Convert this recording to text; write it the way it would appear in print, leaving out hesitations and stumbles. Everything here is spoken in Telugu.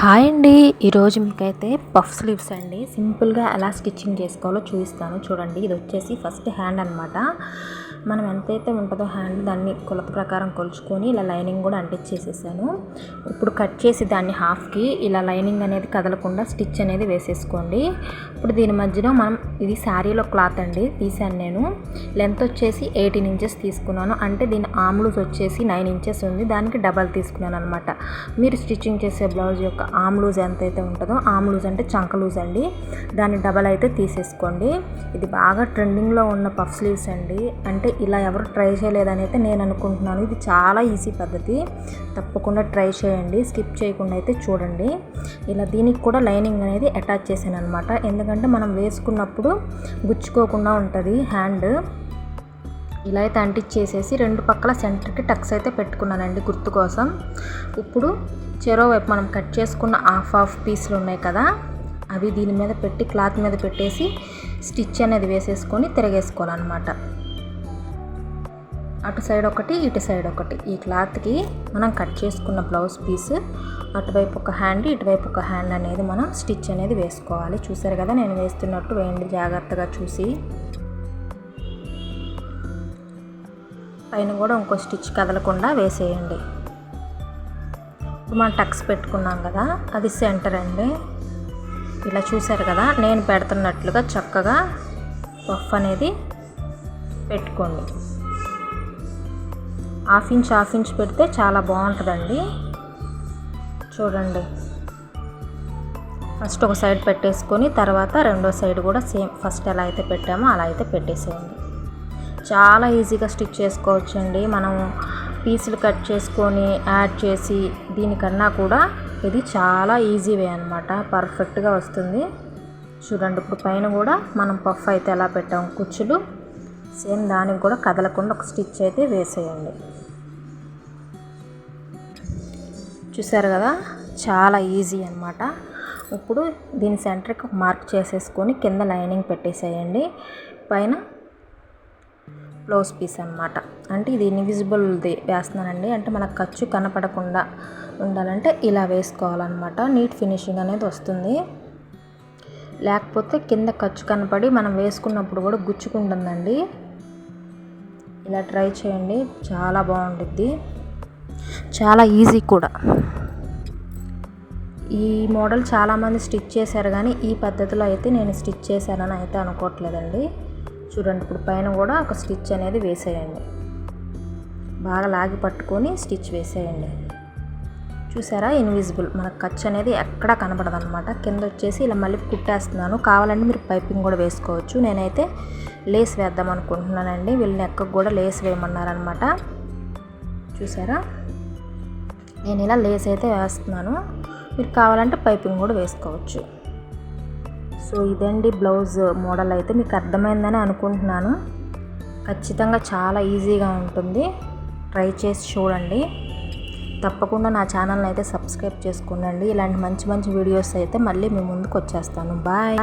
హాయ్ అండి. ఈరోజు మీకైతే పఫ్ స్లీవ్స్ అండి సింపుల్గా ఎలా స్టిచ్చింగ్ చేసుకోవాలో చూపిస్తాను చూడండి. ఇది వచ్చేసి ఫస్ట్ హ్యాండ్ అనమాట. మనం ఎంతైతే ఉంటుందో హ్యాండ్ దాన్ని కొలత ప్రకారం కొలుచుకొని ఇలా లైనింగ్ కూడా అంటించేసేసాను. ఇప్పుడు కట్ చేసి దాన్ని హాఫ్కి ఇలా లైనింగ్ అనేది కదలకుండా స్టిచ్ అనేది వేసేసుకోండి. ఇప్పుడు దీని మధ్యలో మనం ఇది శారీలో క్లాత్ అండి తీసాను నేను. లెంత్ వచ్చేసి 18 ఇంచెస్ తీసుకున్నాను. అంటే దీని ఆర్మ్ లూజ్ వచ్చేసి 9 ఇంచెస్ ఉంది, దానికి డబల్ తీసుకున్నాను అనమాట. మీరు స్టిచ్చింగ్ చేసే బ్లౌజ్ యొక్క ఆర్మ్ లూజ్ ఎంతైతే ఉంటుందో, ఆర్మ్ లూజ్ అంటే చంక లూజ్ అండి, దాన్ని డబల్ అయితే తీసేసుకోండి. ఇది బాగా ట్రెండింగ్లో ఉన్న పఫ్ స్లీవ్స్ అండి. అంటే ఇలా ఎవరు ట్రై చేయలేదని అయితే నేను అనుకుంటున్నాను. ఇది చాలా ఈజీ పద్ధతి, తప్పకుండా ట్రై చేయండి, స్కిప్ చేయకుండా అయితే చూడండి. ఇలా దీనికి కూడా లైనింగ్ అనేది అటాచ్ చేశాను అనమాట. ఎందుకంటే మనం వేసుకున్నప్పుడు గుచ్చుకోకుండా ఉంటుంది హ్యాండ్. ఇలా అయితే అంటించేసేసి రెండు పక్కల సెంటర్కి టక్స్ అయితే పెట్టుకున్నానండి గుర్తు కోసం. ఇప్పుడు చెరో వైపు మనం కట్ చేసుకున్న హాఫ్ పీసులు ఉన్నాయి కదా, అవి దీని మీద పెట్టి క్లాత్ మీద పెట్టేసి స్టిచ్ అనేది వేసేసుకొని తిరగేసుకోవాలన్నమాట. అటు సైడ్ ఒకటి ఇటు సైడ్ ఒకటి. ఈ క్లాత్కి మనం కట్ చేసుకున్న బ్లౌజ్ పీస్ అటువైపు ఒక హ్యాండ్ ఇటువైపు ఒక హ్యాండ్ అనేది మనం స్టిచ్ అనేది వేసుకోవాలి. చూసారు కదా, నేను వేస్తున్నట్టు వేయండి జాగ్రత్తగా చూసి. పైన కూడా ఇంకో స్టిచ్ కదలకుండా వేసేయండి. ఇప్పుడు మనం టక్స్ పెట్టుకున్నాం కదా, అది సెంటర్ అండి. ఇలా చూసారు కదా, నేను పెడుతున్నట్లుగా చక్కగా పఫ్ అనేది పెట్టుకోండి. హాఫ్ ఇంచ్ పెడితే చాలా బాగుంటుందండి. చూడండి, ఫస్ట్ ఒక సైడ్ పెట్టేసుకొని తర్వాత రెండో సైడ్ కూడా సేమ్ ఫస్ట్ ఎలా అయితే పెట్టామో అలా అయితే పెట్టేసేయండి. చాలా ఈజీగా స్టిచ్ చేసుకోవచ్చు అండి. మనం పీసులు కట్ చేసుకొని యాడ్ చేసి దీనికన్నా కూడా ఇది చాలా ఈజీ వే అనమాట, పర్ఫెక్ట్గా వస్తుంది. చూడండి, ఇప్పుడు పైన కూడా మనం పఫ్ అయితే ఎలా పెట్టాము కుచ్చులు, సేమ్ దానికి కూడా కదలకుండా ఒక స్టిచ్ అయితే వేసేయండి. చూసారు కదా, చాలా ఈజీ అనమాట. ఇప్పుడు దీని సెంటర్కి ఒక మార్క్ చేసేసుకొని కింద లైనింగ్ పెట్టేసేయండి. పైన బ్లౌజ్ పీస్ అనమాట. అంటే ఇది ఇన్విజిబుల్ది వేస్తున్నానండి, అంటే మనకు ఖర్చు కనపడకుండా ఉండాలంటే ఇలా వేసుకోవాలన్నమాట. నీట్ ఫినిషింగ్ అనేది వస్తుంది. లేకపోతే కింద ఖర్చు కనపడి మనం వేసుకున్నప్పుడు కూడా గుచ్చుకుంటుందండి. ఇలా ట్రై చేయండి, చాలా బాగుంటుంది, చాలా ఈజీ కూడా. ఈ మోడల్ చాలామంది స్టిచ్ చేశారు, కానీ ఈ పద్ధతిలో అయితే నేను స్టిచ్ చేశానని అయితే అనుకోవట్లేదండి. చూడండి, ఇప్పుడు పైన కూడా ఒక స్టిచ్ అనేది వేసేయండి. బాగా లాగి పట్టుకొని స్టిచ్ వేసేయండి. చూసారా, ఇన్విజిబుల్, మనకు ఖర్చు అనేది ఎక్కడా కనపడదు అనమాట. కింద వచ్చేసి ఇలా మళ్ళీ కుట్టేస్తున్నాను. కావాలంటే మీరు పైపింగ్ కూడా వేసుకోవచ్చు. నేనైతే లేస్ వేద్దాం అనుకుంటున్నానండి. వీళ్ళ నెక్కకు కూడా లేస్ వేయమన్నారనమాట. చూసారా, నేను ఇలా లేస్ అయితే వేస్తున్నాను. మీరు కావాలంటే పైపింగ్ కూడా వేసుకోవచ్చు. సో ఇదండి బ్లౌజ్ మోడల్ అయితే మీకు అర్థమైందని అనుకుంటున్నాను. ఖచ్చితంగా చాలా ఈజీగా ఉంటుంది, ట్రై చేసి చూడండి. తప్పకుండా నా ఛానల్ని అయితే సబ్స్క్రైబ్ చేసుకోండి. ఇలాంటి మంచి మంచి వీడియోస్ అయితే మళ్ళీ మీ ముందుకు వచ్చేస్తాను. బాయ్.